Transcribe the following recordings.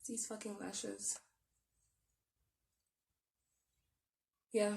These fucking lashes. Yeah.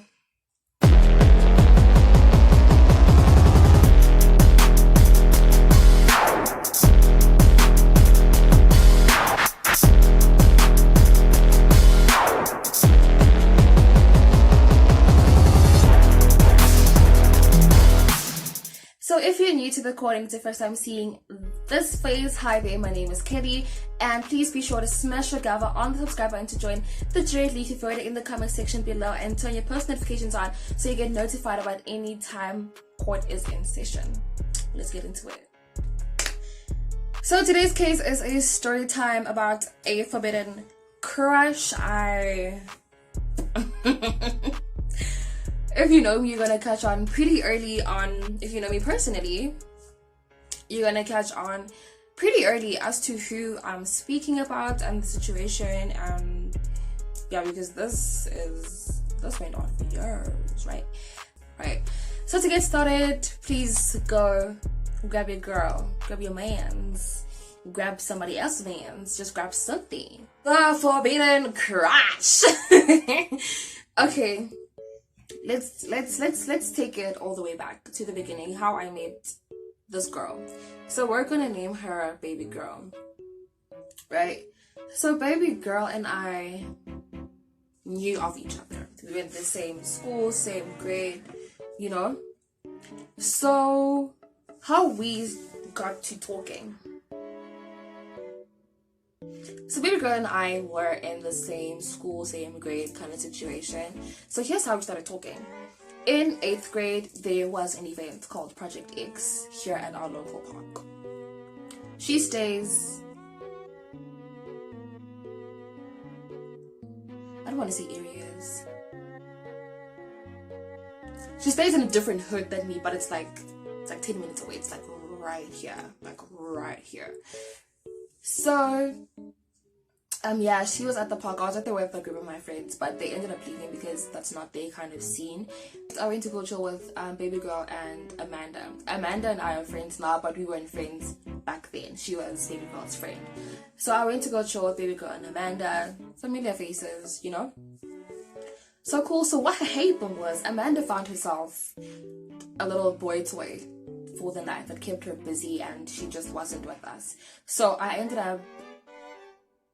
So if you're new to the Kourt and it's your first time seeing this face, hi there, my name is Kelly, and please be sure to smash your gavel on the subscribe button to join the Dread Leafy Further in the comment section below, and turn your post notifications on so you get notified about any time Kourt is in session. Let's get into it. So today's case is a story time about a forbidden crush. If you know me, you're gonna catch on pretty early on. If you know me personally, you're gonna catch on pretty early as to who I'm speaking about and the situation. And yeah, because this went on for years, right? So to get started, please go grab your girl, grab your mans, grab somebody else's mans, just grab something. The forbidden crush. Okay. Let's take it all the way back to the beginning, how I met this girl. So we're gonna name her Baby Girl, right? So Baby Girl and I knew of each other. We went the same school, same grade, you know. So how we got to talking. So Baby Girl and I were in the same school, same grade kind of situation. So here's how we started talking. In 8th grade, there was an event called Project X here at our local park. She stays, I don't want to say areas. She stays in a different hood than me, but it's like 10 minutes away. It's like right here. So yeah, she was at the park. I was at the with a group of my friends, but they ended up leaving because that's not their kind of scene. I went to go chill with Baby Girl and Amanda. Amanda and I are friends now, but we weren't friends back then. She was Baby Girl's friend. So I went to go chill with Baby Girl and Amanda. Familiar faces, you know. So cool. So what happened was Amanda found herself a little boy toy for the night that kept her busy, and she just wasn't with us. So I ended up,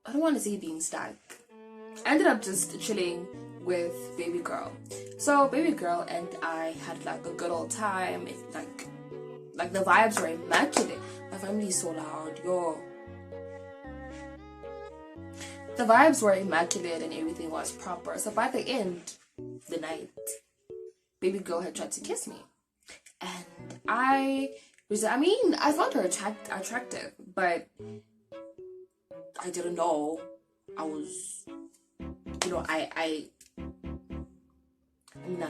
I don't want to say being stuck. I ended up just chilling with Baby Girl. So Baby Girl and I had like a good old time. Like the vibes were immaculate. My family is so loud, yo. The vibes were immaculate and everything was proper. So by the end of the night, Baby Girl had tried to kiss me. And I found her attractive, but I didn't know I was, you know, I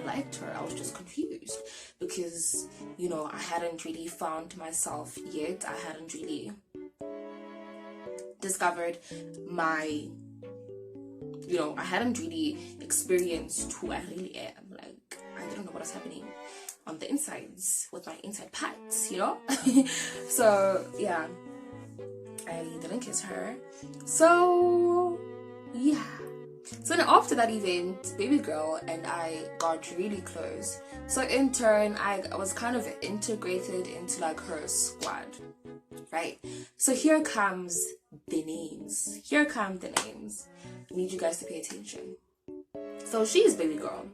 liked her. I was just confused because, you know, I hadn't really found myself yet. I hadn't really discovered my, you know, I hadn't really experienced who I really am. Like, I didn't know what was happening on the insides with my inside parts, you know. So yeah, I didn't kiss her. So yeah, so then after that event, Baby Girl and I got really close. So in turn, I was kind of integrated into like her squad, right? So here comes the names. I need you guys to pay attention. So she's Baby Girl.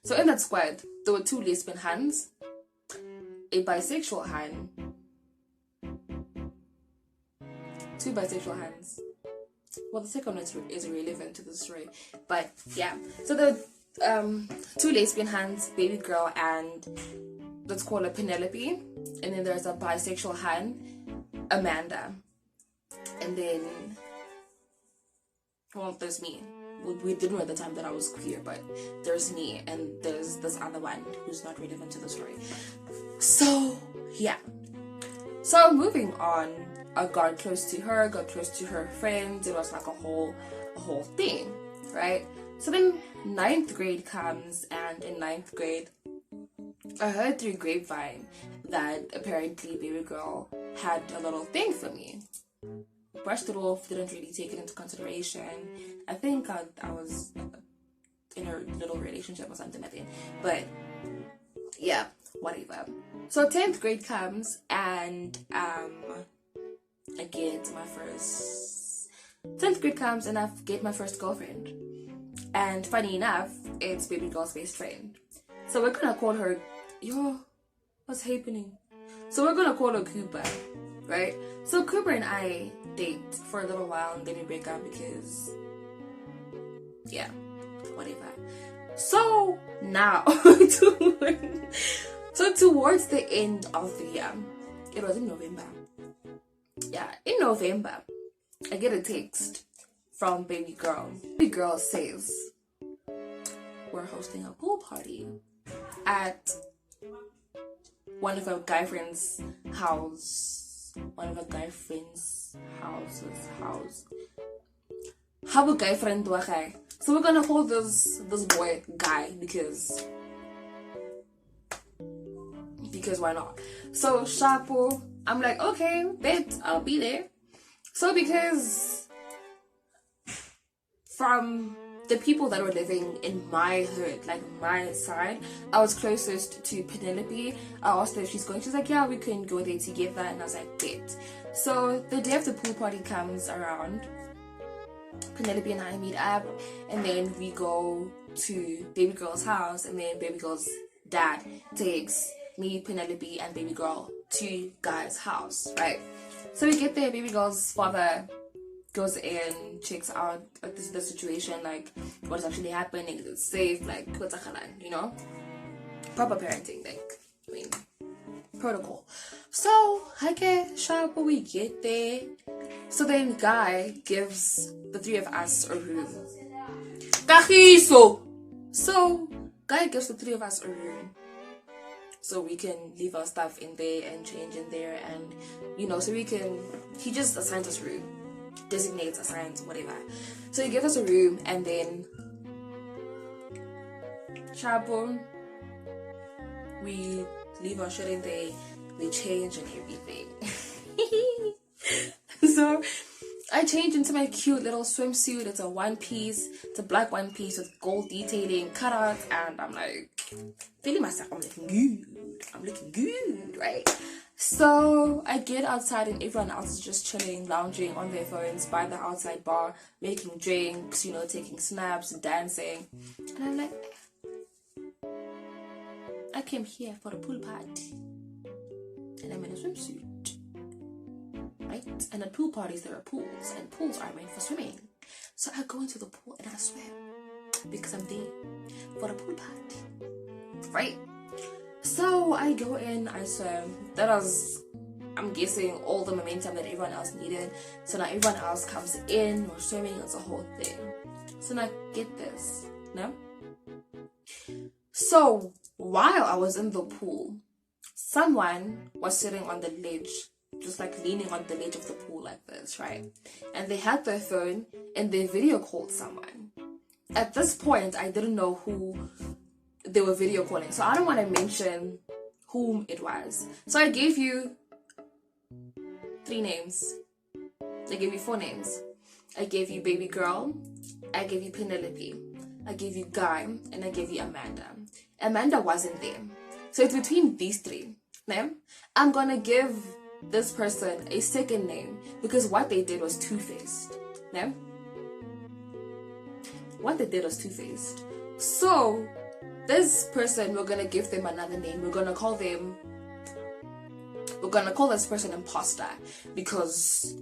So in that squad, there were 2 lesbian hands, a bisexual hand, 2 bisexual hands. Well, the second one is irrelevant to the story, but yeah. So the 2 lesbian hands, Baby Girl, and let's call her Penelope, and then there's a bisexual hand, Amanda, and then, well, there's me. We didn't know at the time that I was queer, but there's me and there's this other one who's not relevant to the story. So yeah, so moving on, I got close to her friends. It was like a whole thing, right? So then 9th grade comes, and in 9th grade I heard through grapevine that apparently Baby Girl had a little thing for me. brushed it off, didn't really take it into consideration. I think I was in a little relationship or something like that. But yeah, whatever. So 10th grade comes, and I get my first 10th grade comes, and I get my first girlfriend. And funny enough, it's baby girl's best friend. So we're gonna call her, yo, what's happening? So we're gonna call her Cooper, right? So Cooper and I date for a little while, and then we break up because, yeah, whatever. So now, so towards the end of the year, it was in November. Yeah, in November, I get a text from baby girl. Baby girl says, we're hosting a pool party at one of our guy friends' house. One of our guy friends' house. How a guy friend do I? So we're gonna call this boy Guy because why not? So Shapo, I'm like, okay, bet I'll be there. So because from the people that were living in my hood, like my side, I was closest to Penelope. I asked her if she's going. She's like, yeah, we can go there together. And I was like, bet. So the day of the pool party comes around, Penelope and I meet up, and then we go to baby girl's house, and then baby girl's dad takes me, Penelope, and baby girl to Guy's house, right? So we get there, baby girl's father goes in, checks out like this is the situation, like what is actually happening, is it safe, like what's a halan, you know, proper parenting, like I mean protocol. So okay, sharp, we get there. So then Guy gives the three of us a room. So Guy gives the three of us a room, so we can leave our stuff in there and change in there, and you know, so we can. He just assigns us a room. Designates, assigns, whatever. So he gives us a room, and then Chapo, we leave our shit in there, we change and everything. So I change into my cute little swimsuit. It's a one piece, it's a black one piece with gold detailing, cutouts, and I'm like feeling myself. I'm looking good, right? So I get outside, and everyone else is just chilling, lounging on their phones by the outside bar, making drinks, you know, taking snaps, dancing. And I'm like, I came here for a pool party, and I'm in a swimsuit, right? And at pool parties there are pools, and pools are made for swimming. So I go into the pool and I swim because I'm there for a pool party, right? So I go in, I swim. That was, I'm guessing, all the momentum that everyone else needed. So now everyone else comes in, we're swimming, it's a whole thing. So now get this, no? So while I was in the pool, someone was sitting on the ledge, just like leaning on the ledge of the pool like this, right? And they had their phone and they video called someone. At this point, I didn't know who they were video calling, so I don't want to mention whom it was. So I gave you 3 names. I gave you 4 names. I gave you baby girl, I gave you Penelope, I gave you Guy, and I gave you Amanda. Amanda wasn't there, so it's between these 3. Now I'm gonna give this person a second name because what they did was two-faced. Now what they did was two-faced. So this person, we're gonna give them another name. We're gonna call this person imposter because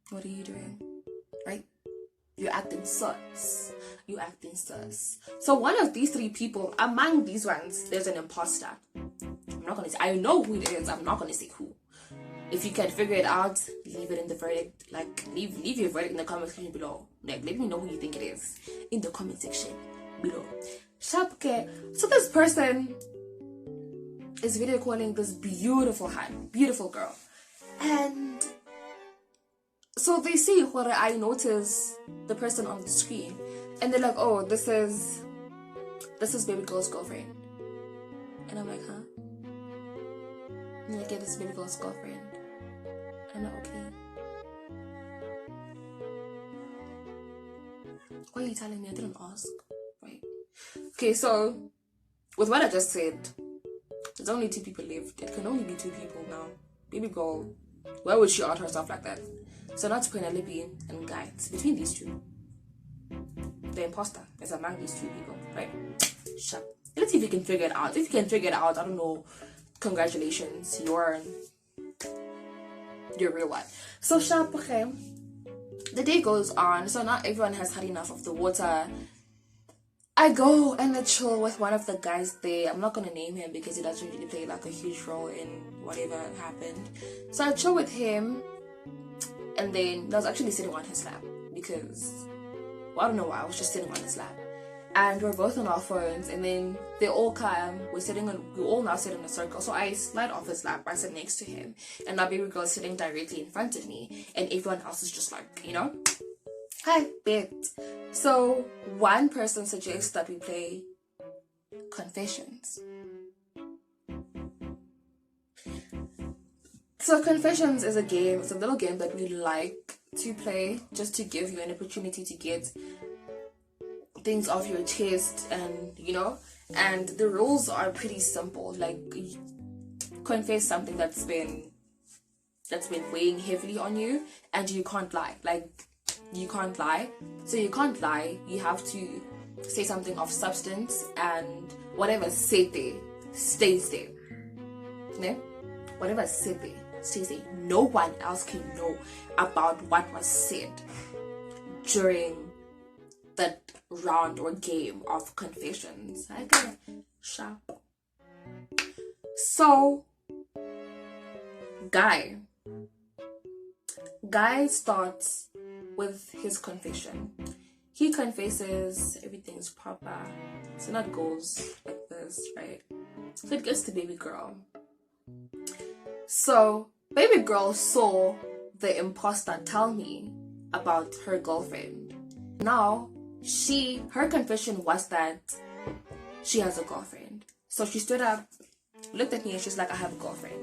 what are you doing? Right? You're acting sus. You're acting sus. So one of these 3 people, among these ones, there's an imposter. I'm not gonna say, I know who it is, I'm not gonna say who. If you can figure it out, leave it in the verdict. Like, leave your verdict in the comment section below. Like, let me know who you think it is in the comment section below. Okay. So this person is video calling this beautiful girl. And so they see what I notice the person on the screen. And they're like, oh, this is baby girl's girlfriend. And I'm like, huh? And like, yeah, this is baby girl's girlfriend. I'm like, okay. Why are you telling me? I didn't ask. Right. Okay, so with what I just said, there's only 2 people left. It can only be 2 people now. Baby girl, why would she out herself like that? So not Penelope and Guy. It's between these 2. The imposter is among these 2 people, right? Sharp. Let's see if you can figure it out. If you can figure it out, I don't know. Congratulations, you're real one. So sharp, okay. The day goes on, so now everyone has had enough of the water. I go and I chill with one of the guys there. I'm not gonna name him because he doesn't really play like a huge role in whatever happened. So I chill with him, and then I was actually sitting on his lap because, well, I don't know why, I was just sitting on his lap. And we're both on our phones, and then they all come. We all now sit in a circle. So I slide off his lap, I sit next to him, and our baby girl is sitting directly in front of me, and everyone else is just like, you know, hi, bet. So one person suggests that we play Confessions. So Confessions is a game. It's a little game that we like to play just to give you an opportunity to get things off your chest, and you know, and the rules are pretty simple. Like, confess something that's been weighing heavily on you, and you can't lie. Like, you can't lie. So you can't lie. You have to say something of substance, and whatever said there stays there. Yeah? Whatever said there stays there. No one else can know about what was said during that round or game of Confessions. I got sharp. So Guy starts with his confession. He confesses everything's proper. So that goes like this, right? So it gets to baby girl. So baby girl saw the imposter tell me about her girlfriend. Now her confession was that she has a girlfriend. So she stood up, looked at me, and she's like, I have a girlfriend.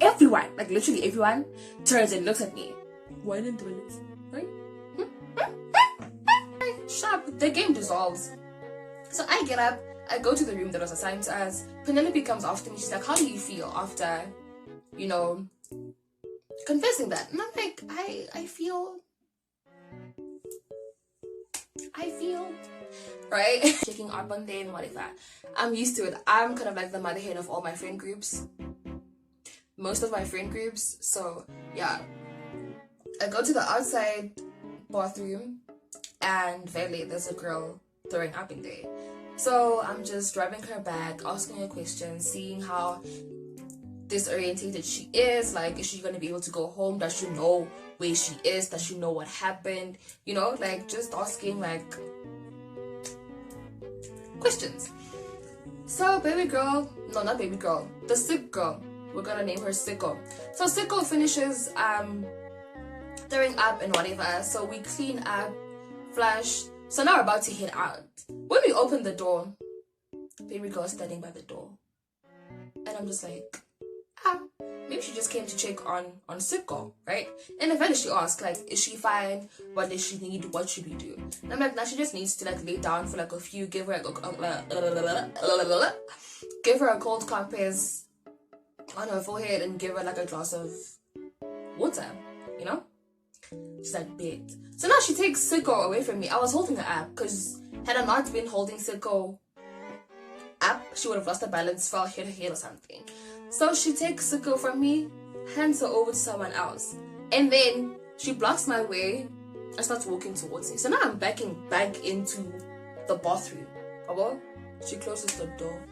Everyone, like literally everyone, turns and looks at me. Why didn't do it? Right? Sharp. The game dissolves. So I get up, I go to the room that was assigned to us. Penelope comes after me. She's like, how do you feel after, you know, confessing that? And I'm like, I feel right. Checking up on them, whatever. I'm used to it. I'm kind of like the motherhead of all my friend groups. Most of my friend groups. So yeah, I go to the outside bathroom, and Vele, there's a girl throwing up in there. So I'm just driving her back, asking her questions, seeing how disorientated she is. Like, is she gonna be able to go home? Does she know where she is? Does she know what happened? You know, like just asking like questions. So the sick girl, we're gonna name her Sicko. So Sicko finishes throwing up and whatever. So we clean up, flush. So now we're about to head out. When we open the door, baby girl is standing by the door, and I'm just like, maybe she just came to check on Sicko, right? And eventually she asked, like, is she fine? What does she need? What should we do? And I'm like, now she just needs to like lay down for like a few, give her a cold compress on her forehead, and give her like a glass of water, you know? She's like, bet. So now she takes Sicko away from me. I was holding her up, because had I not been holding Sicko up, she would have lost her balance, fell, hit her head or something. So she takes Sicko from me, hands her over to someone else, and then she blocks my way and starts walking towards me. So now I'm backing back into the bathroom. Well, she closes the door.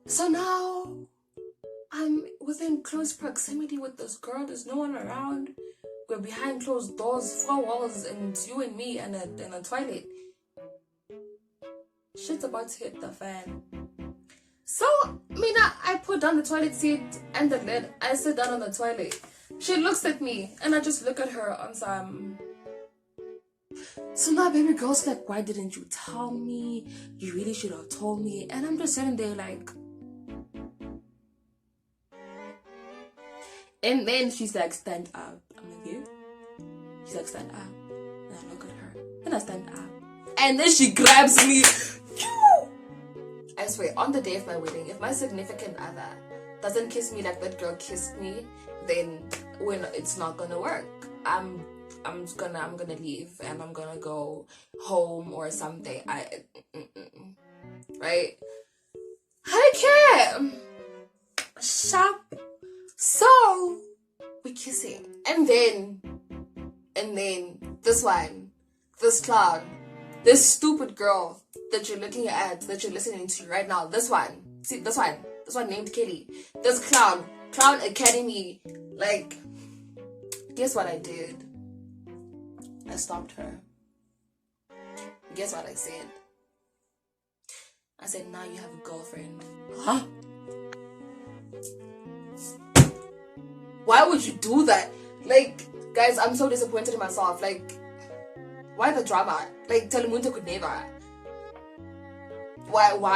So now I'm within close proximity with this girl. There's no one around. We're behind closed doors, 4 walls, and you and me and a toilet. Shit's about to hit the fan. So, Mina, I put down the toilet seat and the lid. I sit down on the toilet. She looks at me, and I just look at her on some... So now baby girl's like, why didn't you tell me? You really should have told me. And I'm just sitting there like... And then she's like, stand up. I'm like, yeah. She's like, stand up. And I look at her. And I stand up. And then she grabs me. I swear, on the day of my wedding, if my significant other doesn't kiss me like that girl kissed me, then it's not gonna work. I'm gonna leave and I'm gonna go home or something. Right? I don't care. Sharp. So we're kissing, and then this clown, this stupid girl that you're looking at, that you're listening to right now, this one named Kelly, this clown academy, like, guess what I did? I stopped her. Guess what I said? I said, now you have a girlfriend. Huh? Why would you do that? Like, guys, I'm so disappointed in myself. Like, why the drama? Like, Telemunte could never. Why?